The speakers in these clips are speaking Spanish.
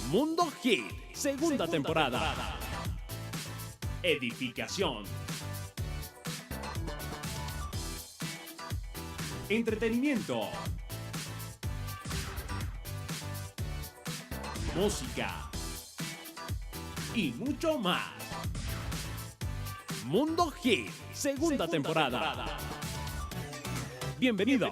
Mundo Hit, segunda temporada. Edificación. Entretenimiento. Música. Y mucho más. Mundo Hit, segunda temporada. Bienvenido.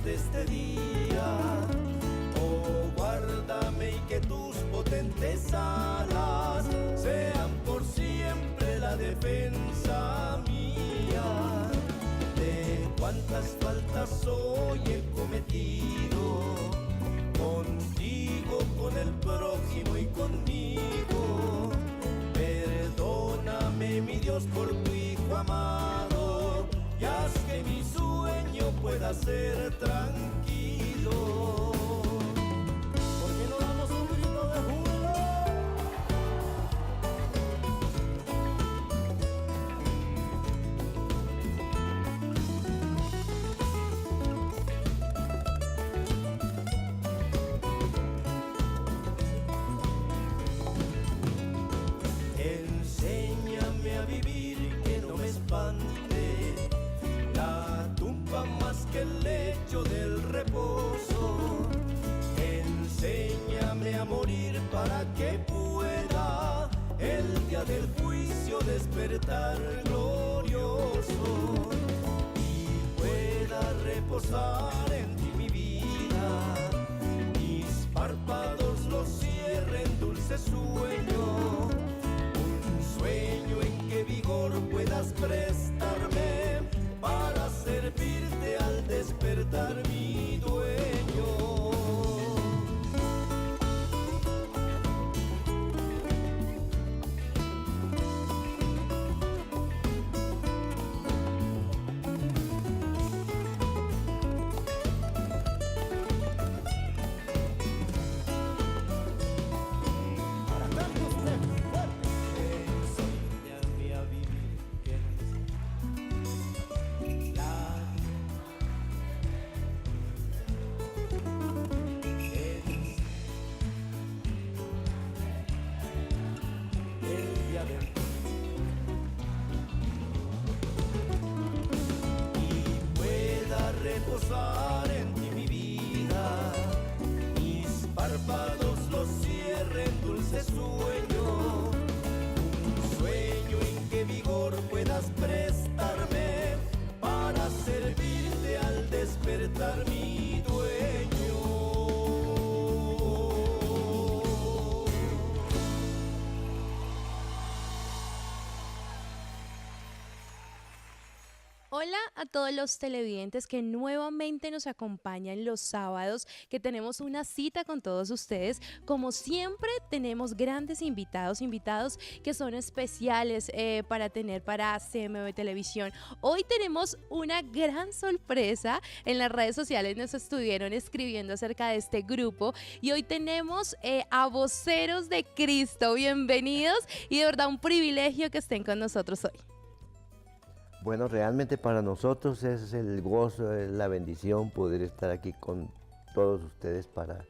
De este día, oh guárdame y que tus potentes alas sean por siempre la defensa mía. De cuántas faltas hoy he cometido, contigo, con el prójimo y conmigo. Perdóname, mi Dios, por tu Hijo amado, y haz que mi sueño pueda ser tranquilo. ¿Por qué no damos un grito de júbilo? Enséñame a vivir, que no me espante la tumba más que el lecho del reposo. Enséñame a morir para que pueda el día del juicio despertar glorioso y pueda reposar en ti mi vida. Mis párpados los cierren dulce sueño, un sueño en que vigor puedas prestarme para servirte al despertar mi dueño. Para tanto usted fuerte, enséñame a vivir, que el día del y pueda reposar en ti mi vida. Mis párpados los cierren dulce sueño, un sueño en que vigor puedas prestarme para servirte al despertar mi dueño. Hola a todos los televidentes que nuevamente nos acompañan los sábados, que tenemos una cita con todos ustedes. Como siempre, tenemos grandes invitados que son especiales para tener para CMB Televisión. Hoy tenemos una gran sorpresa. En las redes sociales nos estuvieron escribiendo acerca de este grupo y hoy tenemos a Voceros de Cristo. Bienvenidos y de verdad un privilegio que estén con nosotros hoy. Bueno, realmente para nosotros es el gozo, es la bendición poder estar aquí con todos ustedes para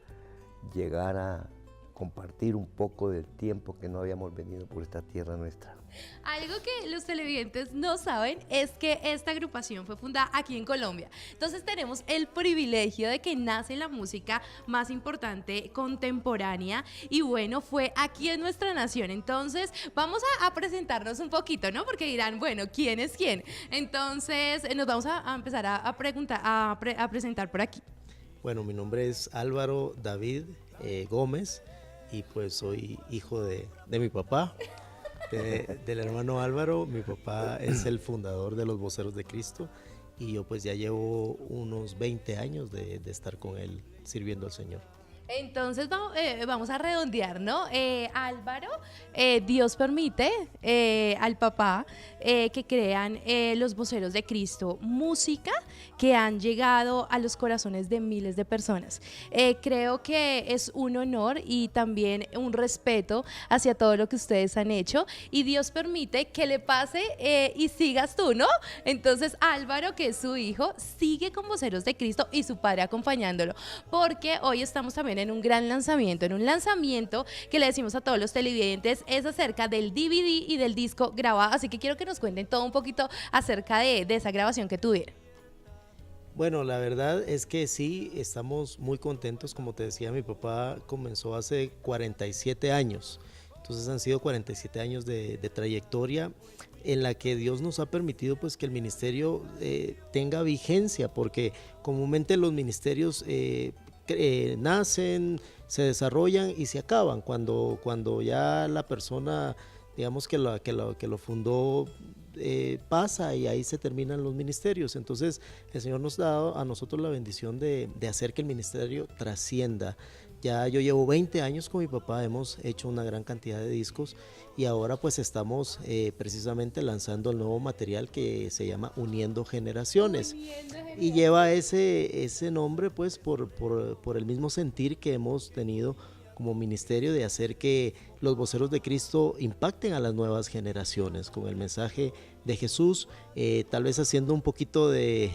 llegar a compartir un poco del tiempo que no habíamos venido por esta tierra nuestra. Algo que los televidentes no saben es que esta agrupación fue fundada aquí en Colombia. Entonces tenemos el privilegio de que nace la música más importante contemporánea y bueno, fue aquí en nuestra nación. Entonces vamos a presentarnos un poquito, ¿no? Porque dirán, bueno, ¿quién es quién? Entonces nos vamos a empezar a presentar por aquí. Bueno, mi nombre es Álvaro David Gómez y pues soy hijo de mi papá. Del hermano Álvaro. Mi papá es el fundador de los Voceros de Cristo y yo pues ya llevo unos 20 años de estar con él sirviendo al Señor. Entonces vamos a redondear, ¿no? Álvaro, Dios permite al papá que crean los Voceros de Cristo, música que han llegado a los corazones de miles de personas. Creo que es un honor y también un respeto hacia todo lo que ustedes han hecho y Dios permite que le pase y sigas tú, ¿no? Entonces Álvaro, que es su hijo, sigue con Voceros de Cristo y su padre acompañándolo, porque hoy estamos también en un gran lanzamiento, que le decimos a todos los televidentes es acerca del DVD y del disco grabado, así que quiero que nos cuenten todo un poquito acerca de esa grabación que tuvieron. Bueno, la verdad es que sí, estamos muy contentos. Como te decía, mi papá comenzó hace 47 años, entonces han sido 47 años de trayectoria en la que Dios nos ha permitido pues que el ministerio tenga vigencia, porque comúnmente los ministerios nacen, se desarrollan y se acaban cuando ya la persona, digamos que lo fundó, pasa y ahí se terminan los ministerios. Entonces el Señor nos ha dado a nosotros la bendición de hacer que el ministerio trascienda. Ya yo llevo 20 años con mi papá, hemos hecho una gran cantidad de discos y ahora pues estamos precisamente lanzando el nuevo material que se llama Uniendo Generaciones. Y lleva ese nombre pues por el mismo sentir que hemos tenido como ministerio de hacer que los Voceros de Cristo impacten a las nuevas generaciones con el mensaje de Jesús, tal vez haciendo un poquito de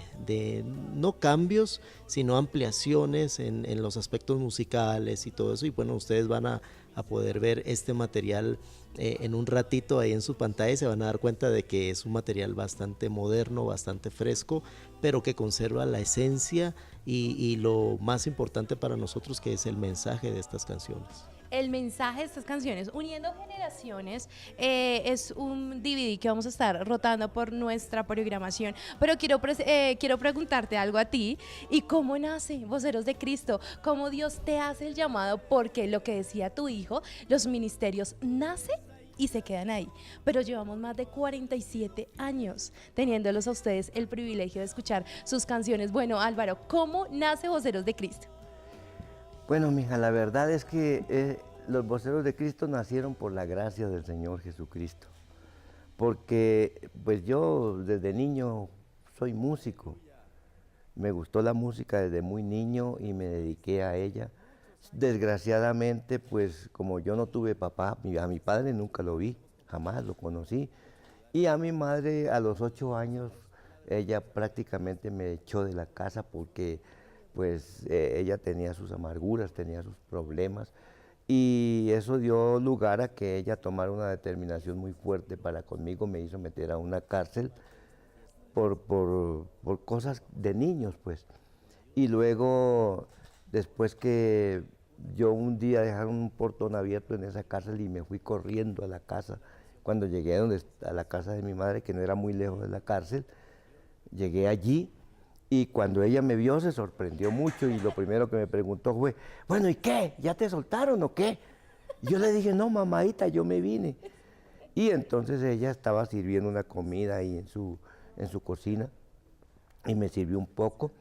no cambios, sino ampliaciones en los aspectos musicales y todo eso. Y bueno, ustedes van a poder ver este material en un ratito ahí en su pantalla y se van a dar cuenta de que es un material bastante moderno, bastante fresco, pero que conserva la esencia y lo más importante para nosotros, que es el mensaje de estas canciones. El mensaje de estas canciones, Uniendo Generaciones, es un DVD que vamos a estar rotando por nuestra programación, pero quiero preguntarte algo a ti. ¿Y cómo nace Voceros de Cristo? ¿Cómo Dios te hace el llamado? Porque lo que decía tu hijo, los ministerios nacen y se quedan ahí, pero llevamos más de 47 años teniéndolos a ustedes el privilegio de escuchar sus canciones. Bueno, Álvaro, ¿cómo nace Voceros de Cristo? Bueno, mija, la verdad es que los Voceros de Cristo nacieron por la gracia del Señor Jesucristo, porque pues yo desde niño soy músico, me gustó la música desde muy niño y me dediqué a ella. Desgraciadamente, pues como yo no tuve papá, a mi padre nunca lo vi, jamás lo conocí, y a mi madre a los 8 años, ella prácticamente me echó de la casa porque pues ella tenía sus amarguras, tenía sus problemas, y eso dio lugar a que ella tomara una determinación muy fuerte para conmigo, me hizo meter a una cárcel por cosas de niños, pues. Y luego, después que yo un día dejaron un portón abierto en esa cárcel y me fui corriendo a la casa, cuando llegué a la casa de mi madre, que no era muy lejos de la cárcel, llegué allí. Y cuando ella me vio se sorprendió mucho y lo primero que me preguntó fue, bueno, ¿y qué? ¿Ya te soltaron o qué? Y yo le dije, no, mamadita, yo me vine. Y entonces ella estaba sirviendo una comida ahí en su cocina y me sirvió un poco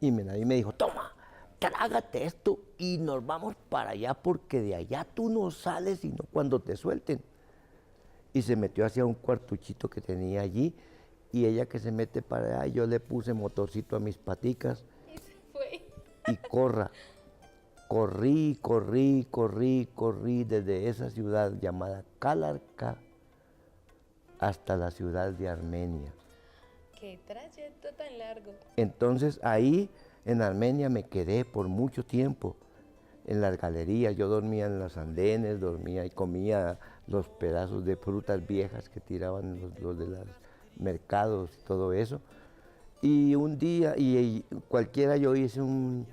y me dijo, toma, trágate esto y nos vamos para allá porque de allá tú no sales sino cuando te suelten. Y se metió hacia un cuartuchito que tenía allí y ella que se mete para allá, yo le puse motorcito a mis paticas y corrí desde esa ciudad llamada Calarcá hasta la ciudad de Armenia. Qué trayecto tan largo. Entonces ahí en Armenia me quedé por mucho tiempo, en las galerías. Yo dormía en los andenes, dormía y comía los pedazos de frutas viejas que tiraban los de los mercados y todo eso. Y un día, cualquiera, yo hice un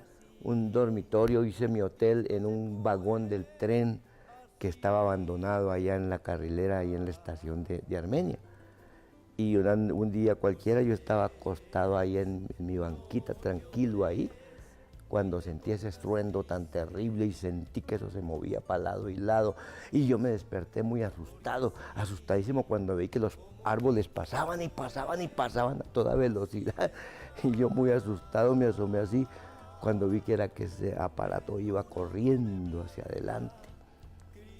dormitorio, hice mi hotel en un vagón del tren que estaba abandonado allá en la carrilera, ahí en la estación de Armenia. Y un día cualquiera yo estaba acostado ahí en mi banquita, tranquilo ahí, cuando sentí ese estruendo tan terrible y sentí que eso se movía para lado y lado. Y yo me desperté muy asustado, asustadísimo cuando vi que los árboles pasaban y pasaban y pasaban a toda velocidad. Y yo muy asustado me asomé así cuando vi que era que ese aparato iba corriendo hacia adelante.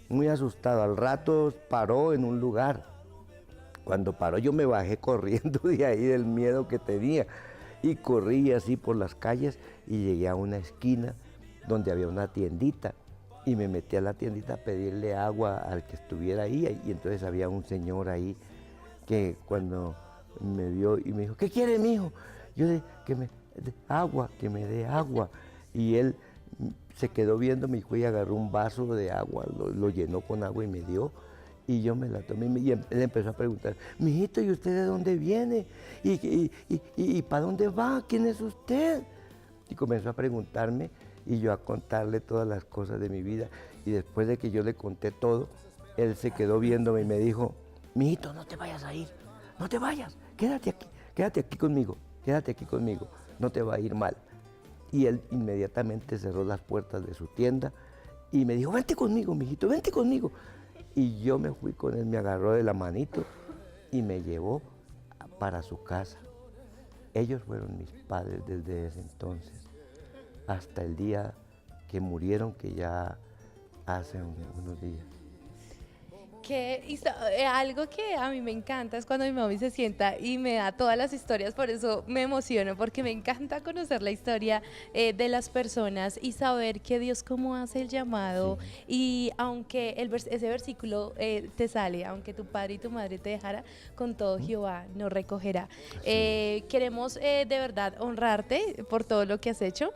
Muy asustado, al rato paró en un lugar. Cuando paró yo me bajé corriendo de ahí del miedo que tenía y corrí así por las calles y llegué a una esquina donde había una tiendita y me metí a la tiendita a pedirle agua al que estuviera ahí y entonces había un señor ahí que cuando me vio y me dijo, ¿qué quiere, mijo? Yo le dije, que me dé agua y él se quedó viéndome y agarró un vaso de agua, lo llenó con agua y me dio. Y yo me la tomé y él empezó a preguntar, mijito, ¿y usted de dónde viene? ¿Y para dónde va? ¿Quién es usted? Y comenzó a preguntarme y yo a contarle todas las cosas de mi vida. Y después de que yo le conté todo, él se quedó viéndome y me dijo, mijito, no te vayas a ir, no te vayas, quédate aquí conmigo, no te va a ir mal. Y él inmediatamente cerró las puertas de su tienda y me dijo, vente conmigo, mijito, vente conmigo. Y yo me fui con él, me agarró de la manito y me llevó para su casa. Ellos fueron mis padres desde ese entonces, hasta el día que murieron, que ya hace unos días. Algo que a mí me encanta es cuando mi mami se sienta y me da todas las historias, por eso me emociono, porque me encanta conocer la historia de las personas y saber que Dios cómo hace el llamado. Sí. Y aunque ese versículo te sale, aunque tu padre y tu madre te dejara, con todo Jehová nos recogerá. Sí. Queremos de verdad honrarte por todo lo que has hecho.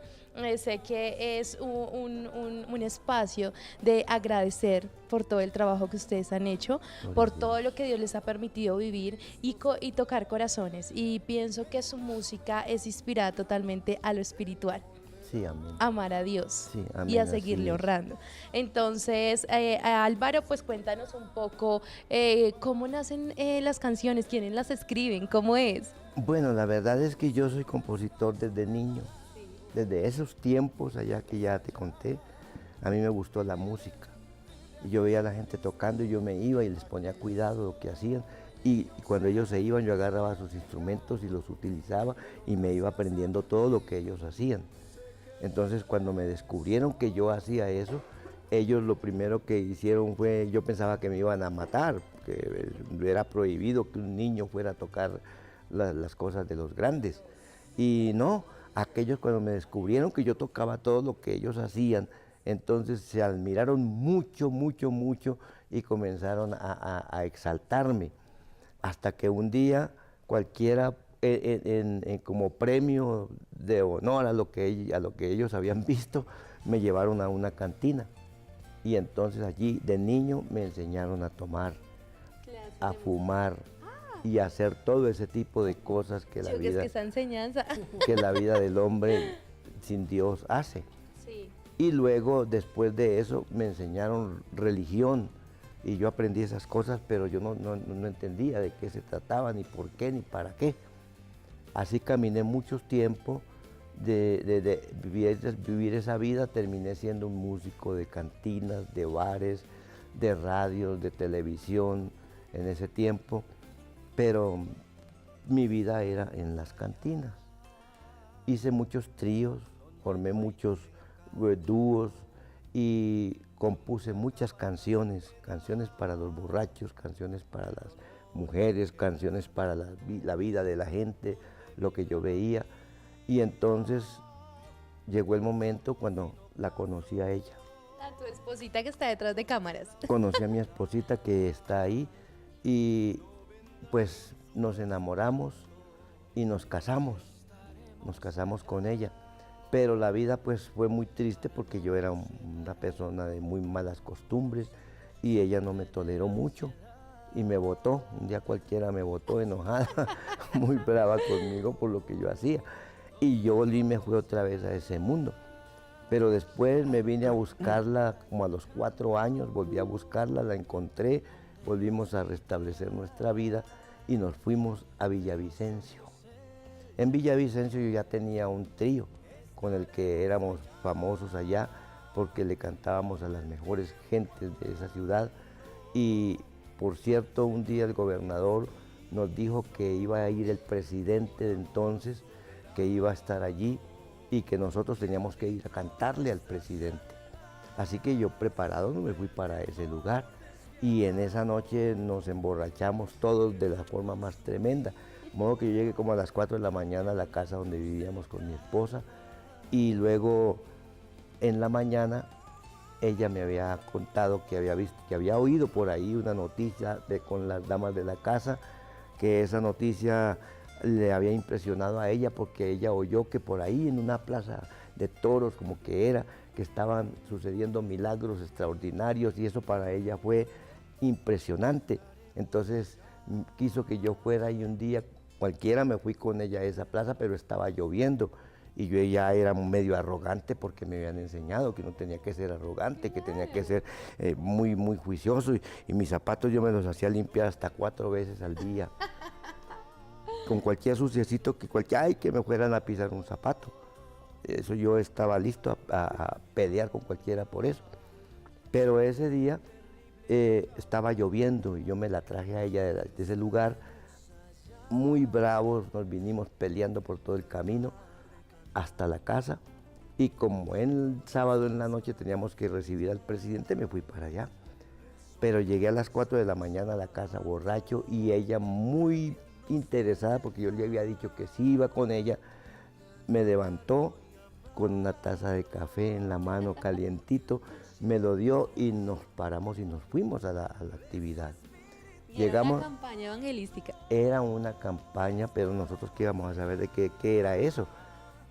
Sé que es un espacio de agradecer por todo el trabajo que ustedes han hecho, por todo lo que Dios les ha permitido vivir y tocar corazones. Y pienso que su música es inspirada totalmente a lo espiritual. Sí, amén. Amar a Dios, sí, amén, y a seguirle honrando. Entonces, Álvaro, pues cuéntanos un poco cómo nacen las canciones, quiénes las escriben, cómo es. Bueno, la verdad es que yo soy compositor desde niño. Desde esos tiempos allá que ya te conté, a mí me gustó la música. Yo veía a la gente tocando y yo me iba y les ponía cuidado de lo que hacían. Y cuando ellos se iban, yo agarraba sus instrumentos y los utilizaba y me iba aprendiendo todo lo que ellos hacían. Entonces, cuando me descubrieron que yo hacía eso, ellos lo primero que hicieron fue, yo pensaba que me iban a matar, que era prohibido que un niño fuera a tocar las cosas de los grandes. Y no. Aquellos cuando me descubrieron que yo tocaba todo lo que ellos hacían, entonces se admiraron mucho y comenzaron a exaltarme. Hasta que un día cualquiera, como premio de honor a lo que ellos habían visto, me llevaron a una cantina. Y entonces allí de niño me enseñaron a tomar, a fumar, y hacer todo ese tipo de cosas que la vida, esa enseñanza. Que la vida del hombre sin Dios hace. Sí. Y luego, después de eso, me enseñaron religión y yo aprendí esas cosas, pero yo no entendía de qué se trataba, ni por qué, ni para qué. Así caminé mucho tiempo de vivir esa vida, terminé siendo un músico de cantinas, de bares, de radios, de televisión en ese tiempo. Pero mi vida era en las cantinas. hice muchos tríos, formé muchos dúos y compuse muchas canciones, canciones para los borrachos, canciones para las mujeres, canciones para la vida de la gente, lo que yo veía. Y entonces llegó el momento cuando la conocí a ella. A tu esposita que está detrás de cámaras. Conocí a mi esposita que está ahí y pues nos enamoramos y nos casamos con ella. Pero la vida pues fue muy triste porque yo era una persona de muy malas costumbres y ella no me toleró mucho y me botó. Un día cualquiera me botó enojada, muy brava conmigo por lo que yo hacía. Y yo volví y me fui otra vez a ese mundo. Pero después me vine a buscarla como a los 4 años, volví a buscarla, la encontré, volvimos a restablecer nuestra vida y nos fuimos a Villavicencio. En Villavicencio yo ya tenía un trío con el que éramos famosos allá porque le cantábamos a las mejores gentes de esa ciudad. Y por cierto, un día el gobernador nos dijo que iba a ir el presidente de entonces, que iba a estar allí y que nosotros teníamos que ir a cantarle al presidente. Así que yo preparado me fui para ese lugar y en esa noche nos emborrachamos todos de la forma más tremenda. De modo que yo llegué como a las 4 de la mañana a la casa donde vivíamos con mi esposa y luego en la mañana ella me había contado que había visto, que había oído por ahí una noticia con las damas de la casa, que esa noticia le había impresionado a ella porque ella oyó que por ahí en una plaza de toros, como que era, que estaban sucediendo milagros extraordinarios y eso para ella fue impresionante. Entonces quiso que yo fuera y un día cualquiera me fui con ella a esa plaza, pero estaba lloviendo y yo ya era medio arrogante porque me habían enseñado que no tenía que ser arrogante, que tenía que ser muy juicioso y mis zapatos yo me los hacía limpiar hasta 4 veces al día. Con cualquier suciecito que me fueran a pisar un zapato. Eso yo estaba listo a pelear con cualquiera por eso. Pero ese día estaba lloviendo y yo me la traje a ella de ese lugar. Muy bravos, nos vinimos peleando por todo el camino hasta la casa. Y como el sábado en la noche teníamos que recibir al presidente, me fui para allá. Pero llegué a las 4 de la mañana a la casa borracho y ella muy interesada porque yo le había dicho que sí iba con ella, me levantó con una taza de café en la mano calientito, me lo dio y nos paramos y nos fuimos a la actividad. Llegamos, era una campaña evangelística. Era una campaña, pero nosotros qué íbamos a saber de qué era eso.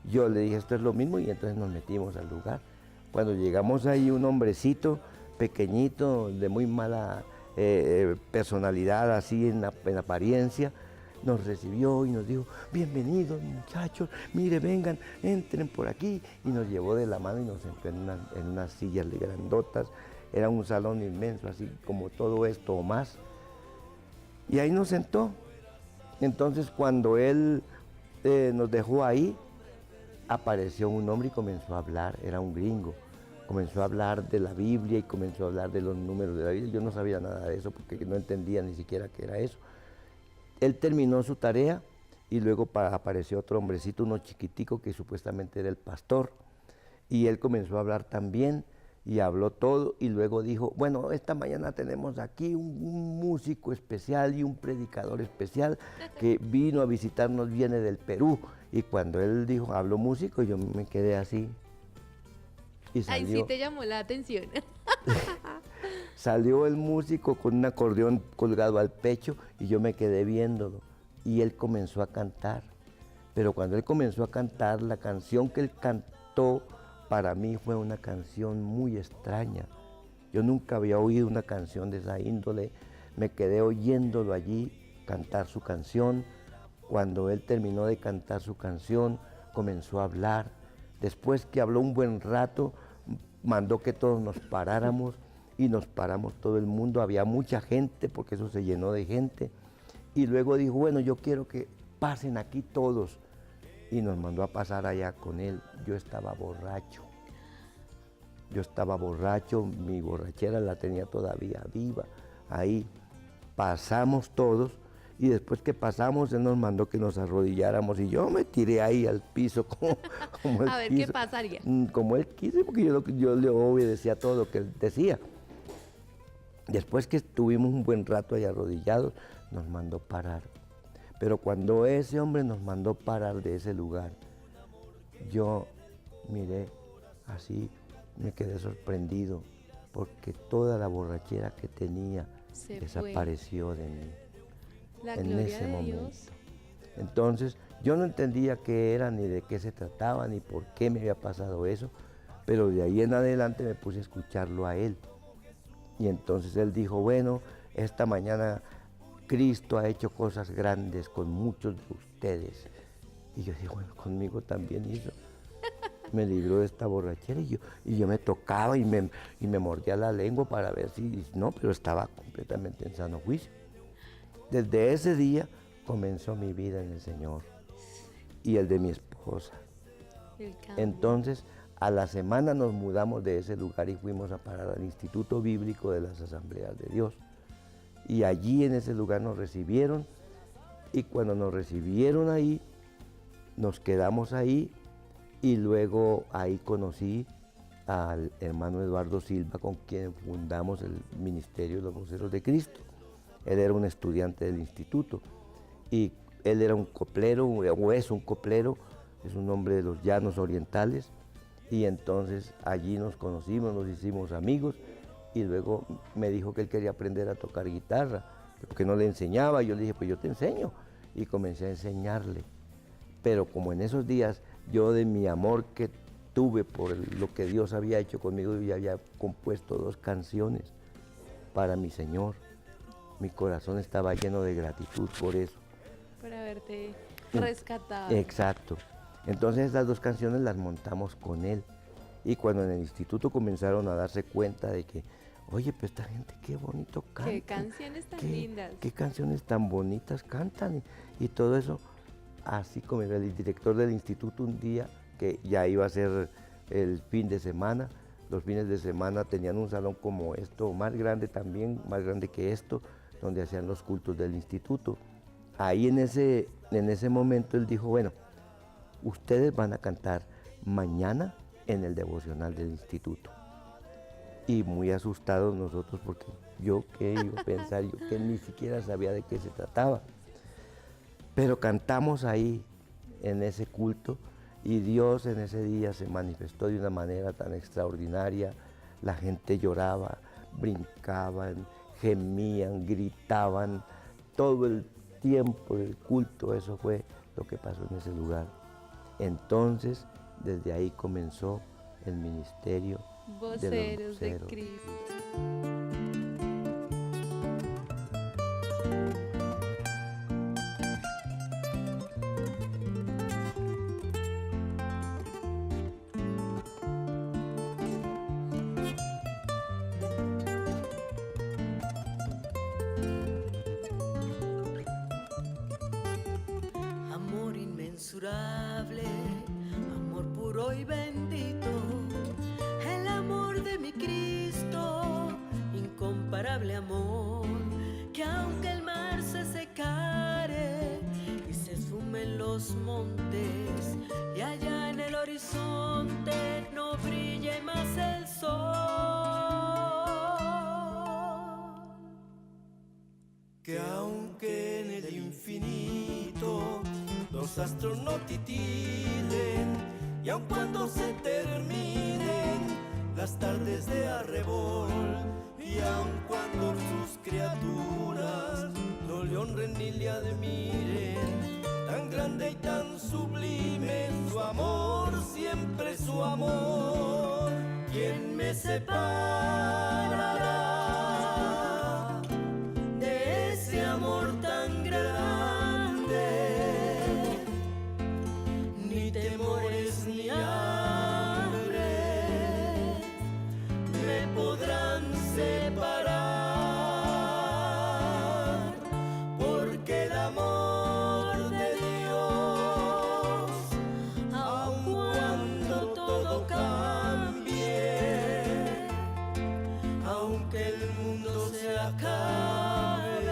Yo le dije esto es lo mismo y entonces nos metimos al lugar. Cuando llegamos ahí un hombrecito pequeñito, de muy mala personalidad así en apariencia, nos recibió y nos dijo, bienvenidos muchachos, mire, vengan, entren por aquí. Y nos llevó de la mano y nos sentó en unas sillas grandotas. Era un salón inmenso, así como todo esto o más. Y ahí nos sentó. Entonces cuando él nos dejó ahí, apareció un hombre y comenzó a hablar, era un gringo. Comenzó a hablar de la Biblia y comenzó a hablar de los números de la Biblia. Yo no sabía nada de eso porque no entendía ni siquiera qué era eso. Él terminó su tarea y luego apareció otro hombrecito, uno chiquitico que supuestamente era el pastor. Y él comenzó a hablar también y habló todo y luego dijo, bueno, esta mañana tenemos aquí un músico especial y un predicador especial que vino a visitarnos, viene del Perú. Y cuando él dijo, habló músico, yo me quedé así. Y salió, ahí sí te llamó la atención. Salió el músico con un acordeón colgado al pecho y yo me quedé viéndolo. Y él comenzó a cantar. Pero cuando él comenzó a cantar, la canción que él cantó para mí fue una canción muy extraña. Yo nunca había oído una canción de esa índole. Me quedé oyéndolo allí cantar su canción. Cuando él terminó de cantar su canción, comenzó a hablar. Después que habló un buen rato, mandó que todos nos paráramos y nos paramos todo el mundo. Había mucha gente porque eso se llenó de gente. Y luego dijo, bueno, yo quiero que pasen aquí todos. Y nos mandó a pasar allá con él. Yo estaba borracho. Mi borrachera la tenía todavía viva. Ahí pasamos todos Y después que pasamos, Él nos mandó que nos arrodilláramos y yo me tiré ahí al piso como Él A ver quiso. qué pasaría. Como Él quiso, porque yo le obedecía todo lo que Él decía. Después que estuvimos un buen rato ahí arrodillados, nos mandó parar. Pero cuando ese hombre nos mandó parar de ese lugar, yo miré así, me quedé sorprendido, porque toda la borrachera que tenía Se desapareció de mí La en gloria ese de momento. Dios. Entonces, yo no entendía qué era, ni de qué se trataba, ni por qué me había pasado eso, pero de ahí en adelante me puse a escucharlo a Él. Y entonces Él dijo, bueno, esta mañana Cristo ha hecho cosas grandes con muchos de ustedes. Y yo digo, bueno, conmigo también hizo. Me libró de esta borrachera y yo me tocaba y me mordía la lengua para ver si, no, pero estaba completamente en sano juicio. Desde ese día comenzó mi vida en el Señor y el de mi esposa. El cambio. Entonces, a la semana nos mudamos de ese lugar y fuimos a parar al Instituto Bíblico de las Asambleas de Dios. Y allí en ese lugar nos recibieron y cuando nos recibieron ahí, nos quedamos ahí y luego ahí conocí al hermano Eduardo Silva, con quien fundamos el Ministerio de los Voceros de Cristo. Él era un estudiante del instituto y él era un coplero, o es un coplero, es un hombre de los llanos orientales, y entonces allí nos conocimos, nos hicimos amigos, y luego me dijo que él quería aprender a tocar guitarra, porque no le enseñaba. Yo le dije, pues yo te enseño, y comencé a enseñarle. Pero como en esos días yo, de mi amor que tuve por lo que Dios había hecho conmigo, yo ya había compuesto 2 canciones para mi Señor. Mi corazón estaba lleno de gratitud por eso. Por haberte rescatado. Exacto. Entonces estas 2 canciones las montamos con él. Y cuando en el instituto comenzaron a darse cuenta de que, oye, pues esta gente qué bonito canta. Qué canciones tan lindas. Qué canciones tan bonitas cantan y todo eso. Así como el director del instituto un día, que ya iba a ser el fin de semana, los fines de semana tenían un salón como esto, más grande también, más grande que esto, donde hacían los cultos del instituto. Ahí en ese momento él dijo, bueno, ustedes van a cantar mañana en el devocional del instituto. Y muy asustados nosotros, porque yo qué iba a pensar, yo que ni siquiera sabía de qué se trataba. Pero cantamos ahí en ese culto y Dios en ese día se manifestó de una manera tan extraordinaria. La gente lloraba, brincaban, gemían, gritaban, todo el tiempo del culto. Eso fue lo que pasó en ese lugar. Entonces, desde ahí comenzó el ministerio de los Voceros de voceros. Cristo. Amor inmensurable, amor puro y bendito, el amor de mi Cristo, incomparable amor, que aunque el mar se secare y se esfumen los montes, y allá en el horizonte no brille más el sol, que aunque en el infinito los astros no titilen, y aun cuando se terminen las tardes de arrebol, y aun cuando sus criaturas no le honren ni le admiren, tan grande y tan sublime su amor, siempre su amor, ¿quién me separará de ese amor tan grande? Ni temores ni hambre me podrán separar, porque el amor de Dios, aun cuando todo cambie, aunque el mundo se acabe,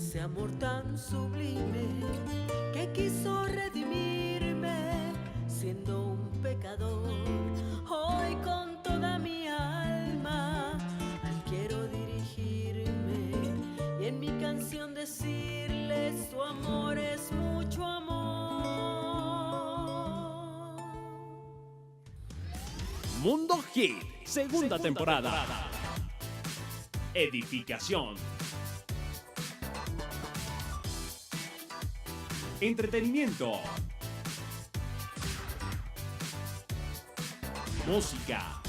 ese amor tan sublime que quiso redimirme siendo un pecador. Hoy con toda mi alma a él quiero dirigirme y en mi canción decirle su amor es mucho amor. Mundo Hit, segunda temporada. Edificación. Entretenimiento. Música.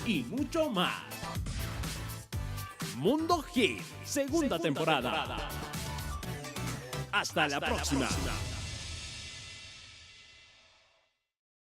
Y mucho más. Mundo Hit, segunda temporada. Hasta la próxima.